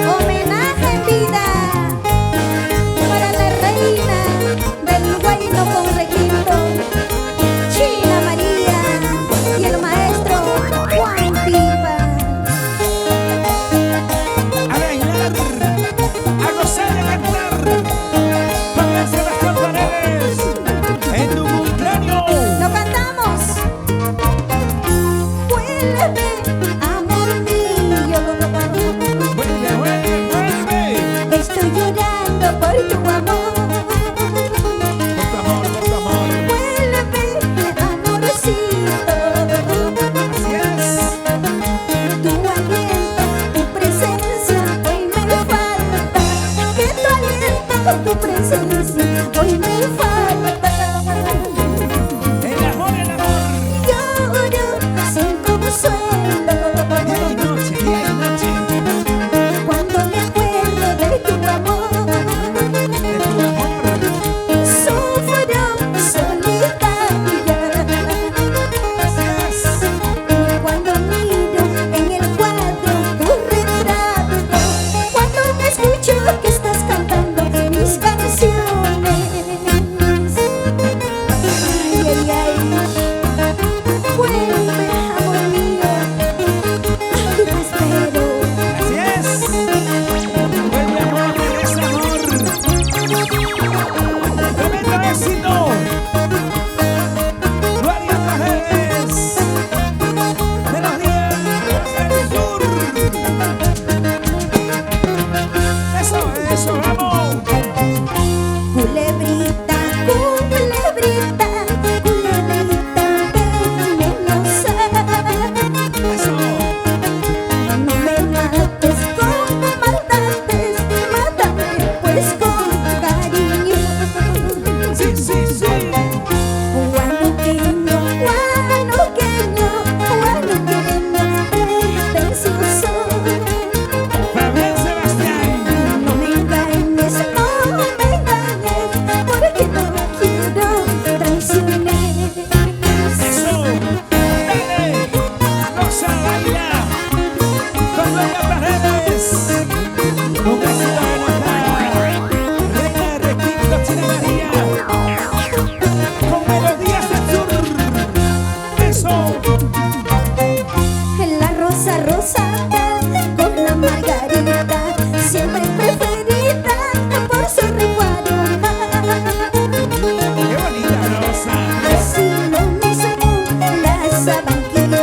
Homenaje en vida para la reina del Guayno con requinto, China María, y el maestro Juan Pipa. A bailar, a gozar y a cantar con Sebastián Paredes en tu cumpleaños. Lo cantamos. Vuelve, amor mío. Vuelve, vuelve, vuelve. Estoy llorando por tu amor. Por tu amor, por tu amor. Vuelve, amorcito. Así es. Tu aliento, tu presencia, hoy me falta. Que tu aliento, tu presencia, hoy me falta. El amor, el amor. Lloro sin consuelo Día y noche, día y noche. cuando me acuerdo de tu amor. De tu amor. Sufro solitaria Así es. cuando miro en el cuadro tu retrato, cuando me escucho que estás cantando mis canciones. Ay, ay, ay. Vuelve, amor mío, aquí te espero. Así es. Vuelve amor, regresa amor. Tremendo éxito. Gloria Paredes. Melodía del Sur. Eso, vamos. Culebrita, culebrita, culebrita venenosa. Eso. No me mates como mataste, mátame pues con cariño. Sí, sí, sí. Guanuqueño, guanuqueño, guanuqueño, precioso. Fabián Sebastián. No me engañes, porque no quiero traiciones. Eso. Dale. Goza, baila. Con Gloria Paredes. Un éxito de nuestra reina de requinto, China María. Con melodías del sur. Eso. La rosa rosada con la margarita, siempre preferida por su aroma. Qué bonita rosa. Así lo mismo la sabanquina,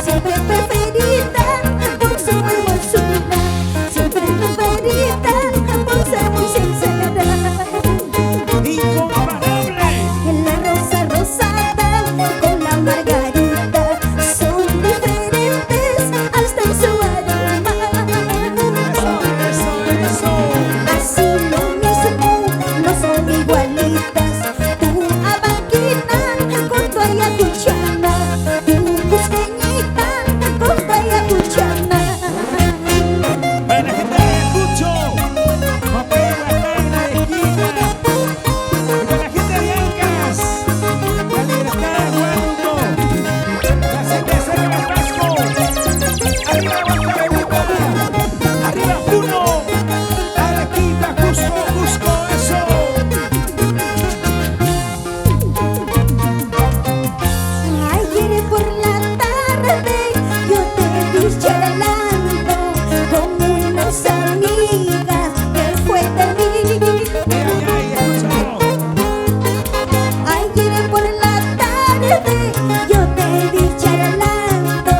siempre preferida por su hermosura, siempre preferida por ser muy sincera. Incomparable. La rosa rosada con la margarita son diferentes hasta en su aroma. Eso. Así lo mismo no son igualitas. Tu abanquina con tu ayacuchana, tu cusqueñita con tu ayacuchana. Para la gente de Ayacucho, Moquegua, Tacna, de Esquina. Y para la gente de Ancas, La Libertad, Huánuco, la cerveza de Carrasco. Arriba Huancavelica, arriba Puno, Arequipa, Cusco, eso. Ayer por la tarde yo te vi charlando con unas amigas que fue de mí. Ay, escuchamos. Ayer por la tarde yo te vi charlando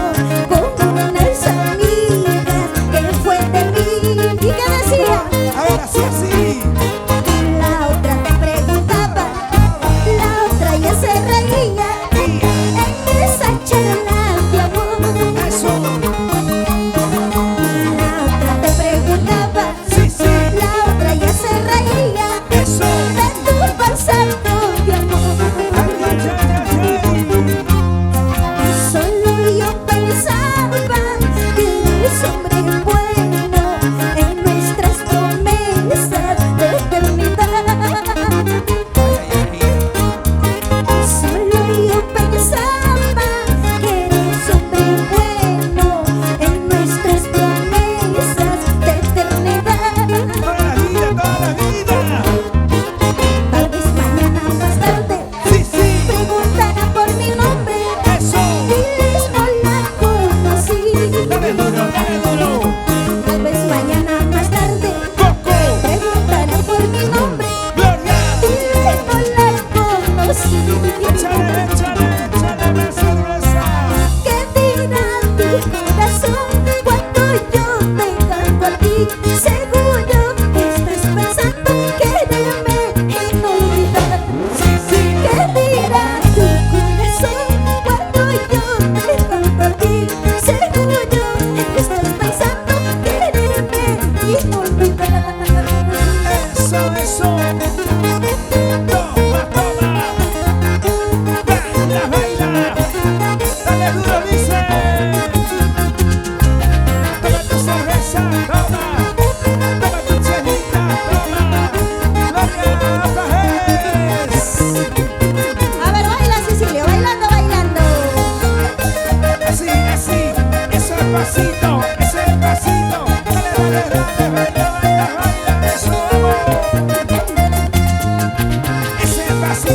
con unas amigas que fue de mí. ¿Y qué decía? A ver, así. La otra te preguntaba, la otra ya se reía en esa charla de amor. Eso. La otra te preguntaba, Sí. la otra ya se reía Eso. de tu pasado de amor. Ay.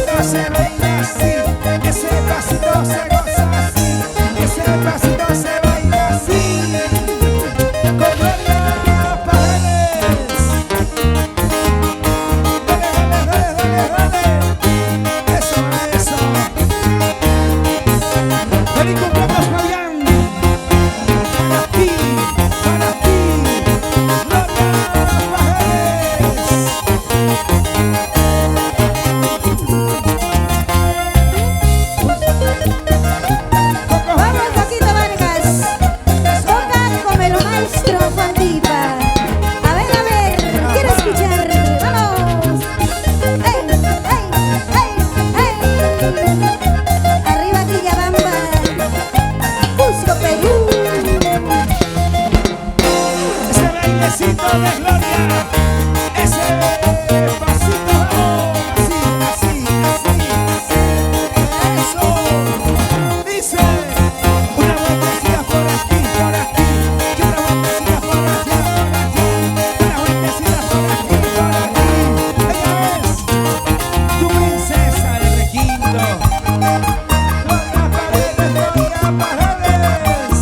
pasito se baila así, ese pasito se goza así, ese pasito se baila así. Con Gloria Paredes. Dale. Eso. Feliz cumpleaños, Fabián. Para ti, Gloria Vamos, Paquito Vargas. Toca con el maestro Juan Pipa. A ver, quiero escuchar. ¡Vamos! ¡Ey! Arriba Quillabamba, Cusco, Perú. ese bailecito de Gloria, ese pasito, así. Eso. Dice, una vueltecita por aquí, y una vueltecita por allá, una vueltecita por aquí. Ella es tu princesa de requinto. Gloria Paredes.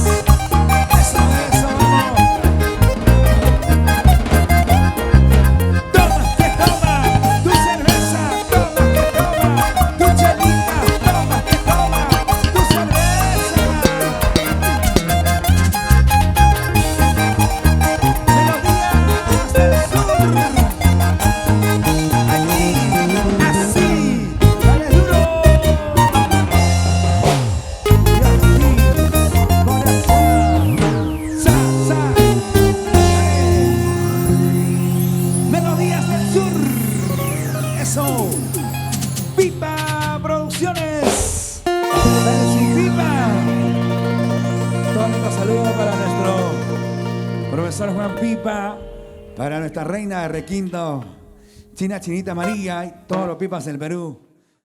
Eso, vamos. Toma que toma tu cerveza, toma que toma tu chelita, toma que toma tu cerveza. Melodías del sur, aquí, así, dale duro. Y aquí, corazón, Melodías del sur. Eso. Pipa Producciones. Dale su pipa. Todo nuestro saludo para nuestro profesor Juan Pipa, para nuestra reina de requinto, China Chinita María y todos los pipas del Perú.